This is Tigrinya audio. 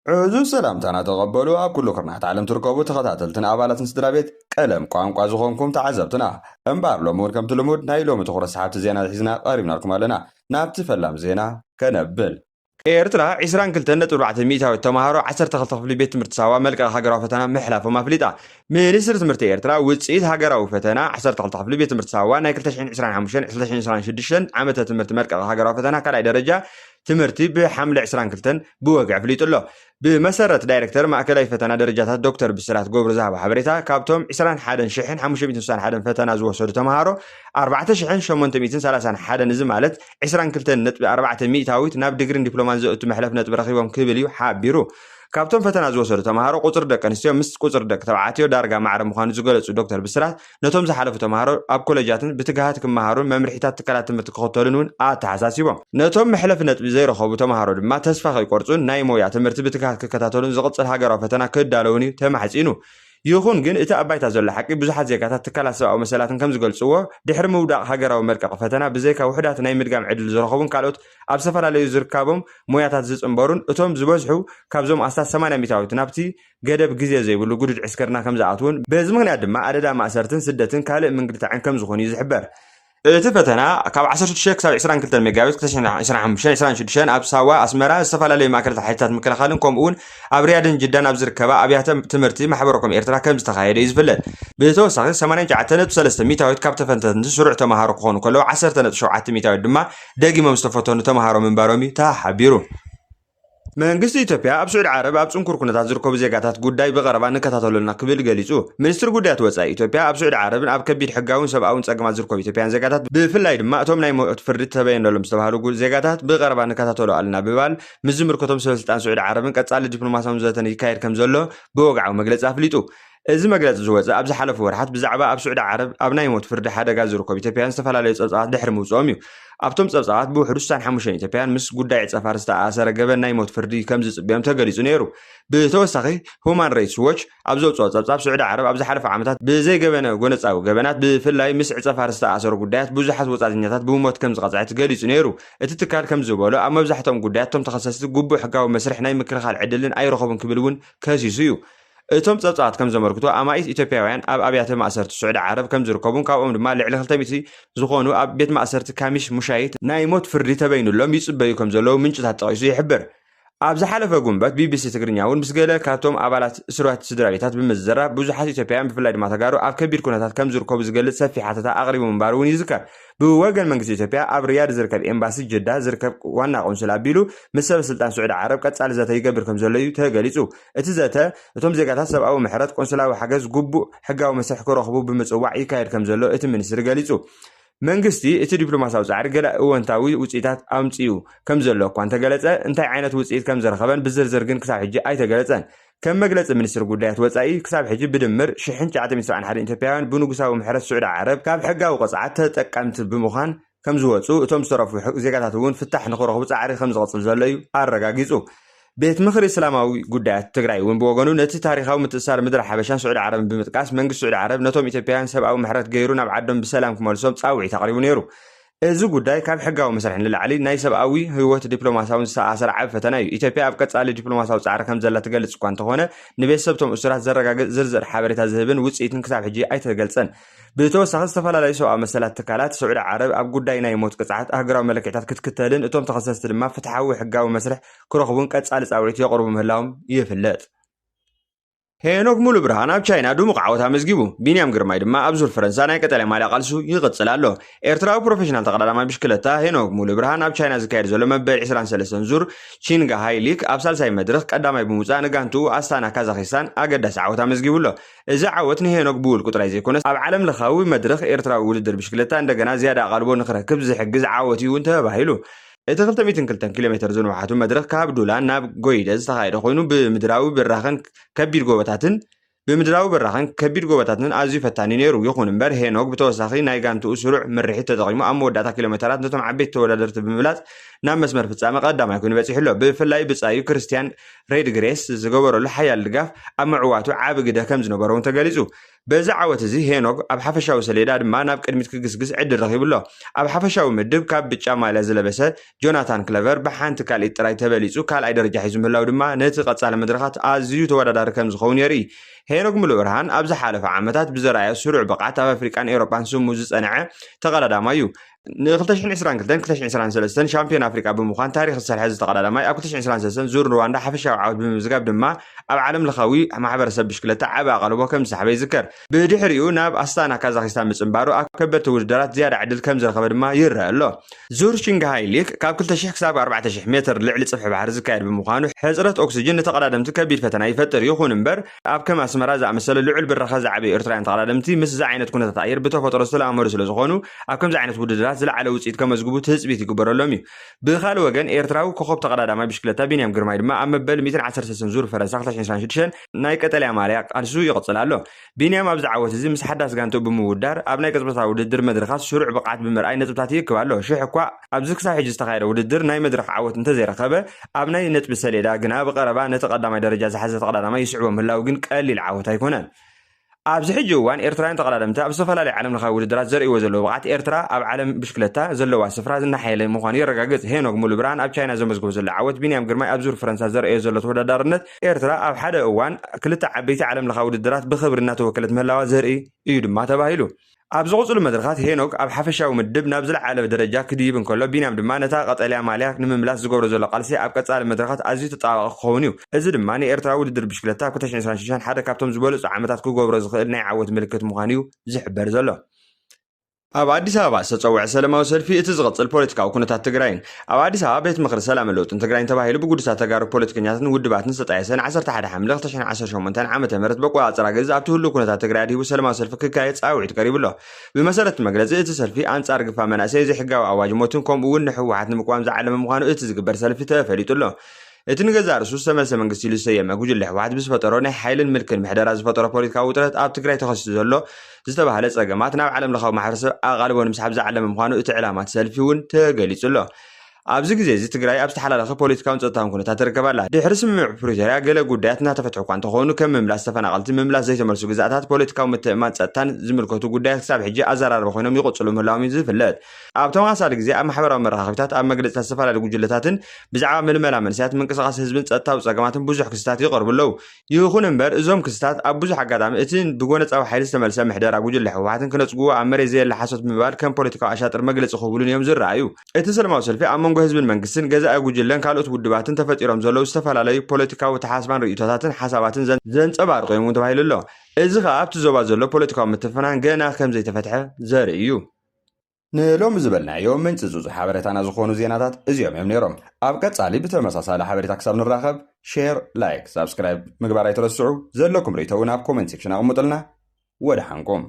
عزو سلام تانا تقبلوا كل كرنات عالم تركبوا تخطاتلتنا أبالات نسدرابيت قلم قوانقوا زخونكم تعذبتنا انبار لومور كم تلمود نايلوم تخرس حابت زينا الحزنا قريبنا لكم لنا نابت فلام زينا كنبل ኤርትራ 22.4 ሚታዊ ተማሃሮ 12 ክፍሊ ቤት ትምህርቲ ሳዋ መልቀቅ ሃገራዊ ፈተና መሕላፎም ኣፍሊጣ ሚኒስትሪ ትምህርቲ ኤርትራ ውፅኢት ሃገራዊ ፈተና 12 ክፍሊ ቤት ትምህርቲ ሳዋ ናይ 2025-2026 ዓመተ ትምህርቲ መልቀቅ ሃገራዊ ፈተና ካልኣይ ደረጃ ትምህርቲ ብሓምለ 22 ብወግዕ ኣፍሊጡ ኣሎ بمسرت دايركتور ماكلاي فتنا درجات دكتور بسرات قبر ذهب حبريتا كابتوم 21,591 فتنا زوسر تمهارو 4,831 نزم مالت 22 نت ب 400 تاويت ناب ديجرين دبلومان زوت محلف نت برخيبهم كبليو حابيرو كابتوم فتنا زوسر تمهارو قطر دك انستيو مس قطر دك تبعاتيو دارغا معرب مخان زغلصو دكتور بسرات نتوم زحلف تمهارو اب كولجاتن بتغهات كمهارو ممرحيتات تكلات متكخوتلون اتحساسيبو نتوم محلف نت بزيرو خبو تمهارو دما تسفا خيقرصون ناي مويا تمرت بتغهات ككتاتلون زقصل هاغراو فتنا كدالوني تمحصينو يخون جن إتا أبايتا زول حقي بزحات زيكاتات تكالا سوا أو مسالاتن كم زغل سوا دحر مودا هاغراو مرقق فتنا بزيكا وحدات ناي مدغام عدل زرخوبن كالوت اب سفرالي زركابم موياتات زصمبرون اتوم زبزحو كابزوم اساس 800 ميتاوت نابتي ገደብ ግዜ ዘይብሉ ጉድድ ዕስከርና ከም ዝኣትውን በዚ ምክንያት ድማ ኣደዳ ማእሰርትን ስደትን ካልእ መንግልታዕን ከም ዝኾኑ ይዝሕበር እቲ ፈተና ካብ 16 ክሳብ 22 ሜጋቢት 2025-2026 ኣብ ሳዋ ኣስመራ ዝተፈላለዩ ማእከላት ሓይልታት ምክልኻልን ከምኡውን ኣብ ሪያድን ጅዳን ኣብ ዝርከባ ኣብያተ ትምህርቲ ማሕበረkom ኤርትራ ከም ዝተኻየደ ይዝፍለጥ ብተወሳኺ 89.3 ሚታዊት ካብ ተፈተንቲ ስሩዕ ተማሃሮ ክኾኑ ከለዉ 10.7 ሚታዊት ድማ ደጊሞም ዝተፈተኑ ተማሃሮ ምንባሮም ተሓቢሩ መንግስት ኢትዮጵያ ኣብ ሱዑድ ዓረብ ኣብ ጽንኩር ኩነታት ዝርከቡ ዜጋታት ጉዳይ ብቀረባ ንከታተሉና ክብል ገሊጹ ሚኒስትር ጉዳያት ወጻኢ ኢትዮጵያ ኣብ ሱዑድ ዓረብን ኣብ ከቢድ ሕጋውን ሰብኣውን ጸገማት ዝርከቡ ኢትዮጵያን ዜጋታት ብፍላይ ድማ እቶም ናይ ሞት ፍርዲ ተበየነሎም ዝተባሃሉ ዜጋታት ብቀረባ ንከታተሉ ኣለና ብባል ምዝምርኮቶም ሰበስልጣን ሱዑድ ዓረብን ቀጻሊ ዲፕሎማስያዊ ዘተን ይካየድ ከም ዘሎ ብወግዓዊ መግለጺ ኣፍሊጡ እዚ መግለጽ ዝወፀ ኣብ ዝሓለፉ ወርሓት ብዛዕባ ኣብ ሱዑድ ዓረብ ኣብ ናይ ሞት ፍርዲ ሓደጋ ዝርከቡ ኢትዮጵያን ዝተፈላለዩ ጸብጻባት ድሕሪ ምውፅኦም እዩ ኣብቶም ጸብጻባት ብውሕዱ 65 ኢትዮጵያን ምስ ጉዳይ ጸፋር ዝተኣሰረ ገበን ናይ ሞት ፍርዲ ከም ዝጽበዮም ተገሊጹ ነይሩ ብተወሳኺ ሁማን ራይትስ ዎች ኣብ ዘውፅኦ ጸብጻብ ሱዑድ ዓረብ ኣብ ዝሓለፈ ዓመታት ብዘይገበነ ጎነፃዊ ገበናት ብፍላይ ምስ ጸፋር ዝተኣሰሩ ጉዳያት ብዙሓት ወጻእተኛታት ብሞት ከም ዝቐፅዐት ገሊጹ ነይሩ እቲ ትካል ከም ዝበሎ ኣብ መብዛሕትኦም ጉዳያት እቶም ተኸሰስቲ ግቡእ ሕጋዊ መስርሕ ናይ ምክልኻል ዕድልን ኣይረኸቡን ክብል እውን ከሲሱ እዩ እቶም ጸብጻባት ከም ዘመልክቱ ኣማኢት ኢትዮጵያውያን ኣብ ኣብያተ ማእሰርቲ ሱዑድ ዓረብ ከም ዝርከቡን ካብኦም ድማ ልዕሊ 200 ዝኾኑ ኣብ ቤት ማእሰርቲ ካሚሽ ሙሻይት ናይ ሞት ፍርዲ ተበይኑሎም ይጽበዩ ከም ዘለዉ ምንጭታት ጠቒሱ ይሕብር ኣብ ዝሓለፈ ጉንበት ቢቢሲ ትግርኛ እውን ምስ ገለ ካብቶም ኣባላት ስሩዓት ስድራቤታት ብምዝራብ ብዙሓት ኢትዮጵያውያን ብፍላይ ድማ ተጋሩ ኣብ ከቢድ ኩነታት ከም ዝርከቡ ዝገልጽ ሰፊሕ ሓተታ ኣቕሪቡ ምንባሩ እውን ይዝከር ብወገን መንግስቲ ኢትዮጵያ ኣብ ሪያድ ዝርከብ ኤምባሲ ጅዳ ዝርከብ ዋና ቆንስል ኣቢሉ ምስ ሰበስልጣን ሱዑድ ዓረብ ቀጻሊ ዘተ ይገብር ከም ዘሎ እዩ ተገሊጹ እቲ ዘተ እቶም ዜጋታት ሰብኣዊ ምሕረት ቆንስላዊ ሓገዝ ግቡእ ሕጋዊ መስርሕ ክረኽቡ ብምጽዋዕ ይካየድ ከም ዘሎ እቲ ሚኒስትሪ ገሊጹ መንግስቲ እቲ ዲፕሎማስያዊ ጻዕሪ ገለ እወንታዊ ውጽኢታት ኣምጽኡ ከም ዘሎ እኳ እንተገለጸ እንታይ ዓይነት ውጽኢት ከም ዝረኸበን ብዝርዝር ግን ክሳብ ሕጂ ኣይተገለጸን ከም መግለጺ ሚኒስትር ጉዳያት ወጻኢ ክሳብ ሕጂ ብድምር 1971 ኢትዮጵያውያን ብንጉሳዊ ምሕረት ሱዑድ ዓረብ ካብ ሕጋዊ ቆጽዓት ተጠቀምቲ ብምዃን ከም ዝወጹ እቶም ዝተረፉ ዜጋታት እውን ፍታሕ ንኽረኽቡ ጻዕሪ ከም ዝቐጽል ዘሎ እዩ ኣረጋጊጹ ቤት ምኽሪ እስላማዊ ጉዳያት ትግራይ እውን ብወገኑ ነቲ ታሪኻዊ ምትእስሳር ምድሪ ሓበሻን ሱዑድ ዓረብን ብምጥቃስ መንግስቲ ሱዑድ ዓረብ ነቶም ኢትዮጵያውያን ሰብኣዊ ምሕረት ገይሩ ናብ ዓዶም ብሰላም ክመልሶም ጻውዒት ኣቕሪቡ ነይሩ እዚ ጉዳይ ካብ ሕጋዊ መስርሕ ንላዕሊ ናይ ሰብኣዊ ህይወት ዲፕሎማስያዊ ዝተኣሰረ ዓብ ፈተና እዩ ኢትዮጵያ ኣብ ቀጻሊ ዲፕሎማስያዊ ጻዕሪ ከም ዘላ ትገልጽ እኳ እንተኾነ ንቤተሰብቶም እስራት ዘረጋግጽ ዝርዝር ሓበሬታ ዝህብን ውጽኢትን ክሳብ ሕጂ ኣይተገልጸን ብተወሳኺ ዝተፈላለዩ ሰብኣዊ መሰላት ትካላት ሱዑድ ዓረብ ኣብ ጉዳይ ናይ ሞት ቅፅዓት ኣህግራዊ መለክዕታት ክትክተልን እቶም ተኸሰስቲ ድማ ፍትሓዊ ሕጋዊ መስርሕ ክረኽቡን ቀጻሊ ጻውዒት የቕርቡ ምህላዎም ይፍለጥ ሄኖክ ሙሉ ብርሃን ኣብ ቻይና ድሙቕ ዓወት ኣመዝጊቡ ቢንያም ግርማይ ድማ ኣብ ዙር ፈረንሳ ናይ ቀጠልያ ማልያ ቃልሱ ይቕጽል ኣሎ ኤርትራዊ ፕሮፌሽናል ተቐዳዳማይ ብሽክለታ ሄኖክ ሙሉ ብርሃን ኣብ ቻይና ዝካየድ ዘሎ መበል 23 ዙር ቺንጋሃይ ሊግ ኣብ ሳልሳይ መድረኽ ቀዳማይ ብምውፃእ ንጋንቱ ኣስታና ካዛኺስታን ኣገዳሲ ዓወት ኣመዝጊቡ ኣሎ እዚ ዓወት ንሄኖክ ብውል ቁጥራይ ዘይኮነስ ኣብ ዓለም ለኻዊ መድረኽ ኤርትራዊ ውድድር ብሽክለታ እንደገና ዝያዳ ቃልቦ ንኽረክብ ዝሕግዝ ዓወት እዩ ተባሂሉ እቲ 202 ኪሎ ሜትር ዝንውሓቱ መድረኽ ካብ ዱላን ናብ ጎይደ ዝተኻየደ ኮይኑ ብምድራዊ በራኽን ከቢድ ጎበታትን ኣዝዩ ፈታኒ ነይሩ ይኹን እምበር ሄኖክ ብተወሳኺ ናይ ጋንትኡ ስሩዕ ምርሒት ተጠቒሙ ኣብ መወዳእታ ኪሎ ሜትራት ነቶም ዓበይቲ ተወዳደርቲ ብምብላፅ ናብ መስመር ፍጻመ ቀዳማይ ኮይኑ በፂሑ ኣሎ ብፍላይ ብጻዩ ክርስቲያን ሬድግሬስ ዝገበረሉ ሓያል ድጋፍ ኣብ ምዕዋቱ ዓብ ግደ ከም ዝነበሮ እውን ተገሊጹ በዚ ዓወት እዚ ሄኖግ ኣብ ሓፈሻዊ ሰሌዳ ድማ ናብ ቅድሚት ክግስግስ ዕድል ረኺቡሎ ኣብ ሓፈሻዊ ምድብ ካብ ብጫ ማልያ ዝለበሰ ጆናታን ክለቨር ብሓንቲ ካልእ ጥራይ ተበሊጹ ካልኣይ ደረጃ ሒዙ ምህላው ድማ ነቲ ቀጻሊ መድረኻት ኣዝዩ ተወዳዳሪ ከም ዝኸውን የርኢ ሄኖግ ሙሉእ ብርሃን ኣብ ዝሓለፈ ዓመታት ብዘራእዮ ስሩዕ ብቕዓት ኣብ ኣፍሪቃን ኤውሮጳን ስሙ ዝጸንዐ ተቐዳዳማይ እዩ ን2022-2023 ሻምፒዮን ኣፍሪቃ ብምዃን ታሪክ ዝሰርሐ ዝተቐዳዳማይ ኣብ 2023 ዙር ሩዋንዳ ሓፈሻዊ ዓወት ብምዝጋብ ድማ ኣብ ዓለም ለኻዊ ማሕበረሰብ ብሽክለታ ዓብ ኣቐልቦ ከም ዝሰሓበ ይዝከር ብድሕሪኡ ናብ ኣስታና ካዛክስታን ምጽምባሩ ኣብ ከበድቲ ውድድራት ዝያዳ ዕድል ከም ዝረኸበ ድማ ይርአ ኣሎ ዙር ሽንግሃይ ሊግ ካብ 2000 ክሳብ 4000 ሜትር ልዕሊ ጽፍሒ ባሕሪ ዝካየድ ብምዃኑ ሕፅረት ኦክሲጅን ንተቐዳደምቲ ከቢድ ፈተና ይፈጥር ይኹን እምበር ኣብ ከም ኣስመራ ዝኣመሰለ ልዑል ብረኸ ዝዓበዩ ኤርትራውያን ተቐዳደምቲ ምስ ዝዓይነት ኩነታት ኣየር ብተፈጥሮ ዝተለኣመዱ ስለ ዝኾኑ ኣብ ከምዚ ዓይነት ውድድራት ዝለዓለ ውፅኢት ከመዝግቡ ትህፅቢት ይግበረሎም እዩ ብኻልእ ወገን ኤርትራዊ ኮኸብ ተቐዳዳማይ ብሽክለታ ቢንያም ግርማይ ድማ ኣብ መበል 113 ዙር ፈረንሳ 2026 ናይ ቀጠልያ ማልያ ቃልሱ ይቕፅል ኣሎ ቢንያም ኣብ ዝዓወት እዚ ምስ ሓዳስ ጋንቱ ብምውዳር ኣብ ናይ ቅጽበታዊ ውድድር መድረኻት ስሩዕ ብቕዓት ብምርኣይ ነጥብታት ይክብ ኣሎ ሽሕ እኳ ኣብዚ ክሳብ ሕጂ ዝተኻየደ ውድድር ናይ መድረኽ ዓወት እንተዘይረኸበ ኣብ ናይ ነጥቢ ሰሌዳ ግና ብቐረባ ነቲ ቀዳማይ ደረጃ ዝሓዘ ተቐዳዳማይ ይስዕቦ ምህላው ግን ቀሊል ዓወት ኣይኮነን ኣብዚ ሕጂ እዋን ኤርትራውያን ተቐዳደምቲ ኣብ ዝተፈላለዩ ዓለም ለኻዊ ውድድራት ዘርእይዎ ዘለዉ ብቕዓት ኤርትራ ኣብ ዓለም ብሽክለታ ዘለዋ ስፍራ ዝናሓየለ ምዃኑ የረጋግጽ ሄኖግ ሙሉእ ብርሃን ኣብ ቻይና ዘመዝግቦ ዘሎ ዓወት ቢንያም ግርማይ ኣብ ዙር ፈረንሳ ዘርእዮ ዘሎ ተወዳዳርነት ኤርትራ ኣብ ሓደ እዋን ክልተ ዓበይቲ ዓለም ለኻዊ ውድድራት ብኽብሪ እናተወከለት ምህላዋ ዘርኢ እዩ ድማ ተባሂሉ ኣብ ዝቕፅሉ መድረኻት ሄኖግ ኣብ ሓፈሻዊ ምድብ ናብ ዝለዓለ ደረጃ ክድይብ እንከሎ ቢንያም ድማ ነታ ቀጠልያ ማልያ ንምምላስ ዝገብሮ ዘሎ ቃልሲ ኣብ ቀጻሊ መድረኻት ኣዝዩ ተጣባቂ ክኸውን እዩ እዚ ድማ ንኤርትራ ውድድር ብሽክለታ 2026 ሓደ ካብቶም ዝበለፁ ዓመታት ክገብሮ ዝኽእል ናይ ዓወት ምልክት ምዃኑ እዩ ዝሕበር ዘሎ ኣብ ኣዲስ ኣበባ ዝተፀውዐ ሰላማዊ ሰልፊ እቲ ዝቕፅል ፖለቲካዊ ኩነታት ትግራይን ኣብ ኣዲስ ኣበባ ቤት ምክሪ ሰላም ለውጥን ትግራይን ተባሂሉ ብጉዱሳት ተጋሩ ፖለቲከኛታትን ውድባትን ዝተጣየሰን 11 ሐምለ 2018 ዓመተ ምህረት በቆፃፀራ ገዛ ኣብቲ ሁሉ ኩነታት ትግራይ ኣድሂቡ ሰላማዊ ሰልፊ ክካየድ ፃውዒት ቀሪቡሎ ብመሰረት መግለፂ እቲ ሰልፊ ኣንጻር ግፋ መናእሰይ ዘይሕጋዊ ኣዋጅ ሞትን ከምኡ እውን ንሕወሓት ንምቋም ዝዓለመ ምዃኑ እቲ ዝግበር ሰልፊ ተፈሊጡሎ እቲ ንገዛ ርሱ ዝተመልሰ መንግስቲ ኢሉ ዝሰየመ ጉጅለ ሕወሓት ብዝፈጠሮ ናይ ሓይልን ምልክን ምሕደራ ዝፈጠሮ ፖለቲካዊ ውጥረት ኣብ ትግራይ ተኸሲቱ ዘሎ ዝተባሃለ ፀገማት ናብ ዓለም ለኻዊ ማሕበረሰብ ኣቓልቦ ንምስሓብ ዝዓለመ ምዃኑ እቲ ዕላማት ሰልፊ እውን ተገሊጹሎ ኣብዚ ግዜ እዚ ትግራይ ኣብ ዝተሓላለኸ ፖለቲካውን ፀጥታውን ኩነታት ትርከብ ኣላ ድሕሪ ስምምዕ ፕሪቶርያ ገለ ጉዳያት እናተፈትሑ እኳ እንተኾኑ ከም ምምላስ ተፈናቐልቲ ምምላስ ዘይተመልሱ ግዛእታት ፖለቲካዊ ምትእምማን ፀጥታን ዝምልከቱ ጉዳያት ክሳብ ሕጂ ኣዘራርባ ኮይኖም ይቕፅሉ ምህላዎም እዩ ዝፍለጥ ኣብ ተመሳሳሊ ግዜ ኣብ ማሕበራዊ መራኸቢታት ኣብ መግለፂታት ዝተፈላለዩ ጉጅለታትን ብዛዕባ ምልመላ መንስያት ምንቅስቓስ ህዝብን ፀጥታዊ ፀገማትን ብዙሕ ክስታት ይቐርቡ ኣለው ይኹን እምበር እዞም ክስታት ኣብ ብዙሕ ኣጋጣሚ እቲ ብጎነፃዊ ሓይሊ ዝተመልሰ ምሕደራ ጉጅለ ሕወሓትን ክነፅግዎ ኣብ መሬት ዘየለ ሓሶት ብምባል ከም ፖለቲካዊ ኣሻጥር መግለፂ ክህብሉን እዮም ዝረኣዩ እቲ ሰላማዊ ሰልፊ ኣብ መንጎ ህዝብን መንግስትን ገዛኢ ጉጅለን ካልኦት ውድባትን ተፈጢሮም ዘለው ዝተፈላለዩ ፖለቲካዊ ተሓስባን ርእይቶታትን ሓሳባትን ዘንፀባርቑ እዮም ተባሂሉ ኣሎ እዚ ከዓ ኣብቲ ዞባ ዘሎ ፖለቲካዊ ምትፍናን ገና ከም ዘይተፈትሐ ዘርኢ እዩ ንሎሚ ዝበልናዮም ምንጭ ዝፁ ሓበሬታና ዝኾኑ ዜናታት እዚኦም እዮም ነይሮም ኣብ ቀጻሊ ብተመሳሳሊ ሓበሬታ ክሳብ ንራኸብ ሼር ላይክ ሳብስክራይብ ምግባር ኣይትረስዑ ዘለኩም ርእይቶ እውን ኣብ ኮሜንት ሴክሽን ኣቕሙጡልና ወደ ሓንኩም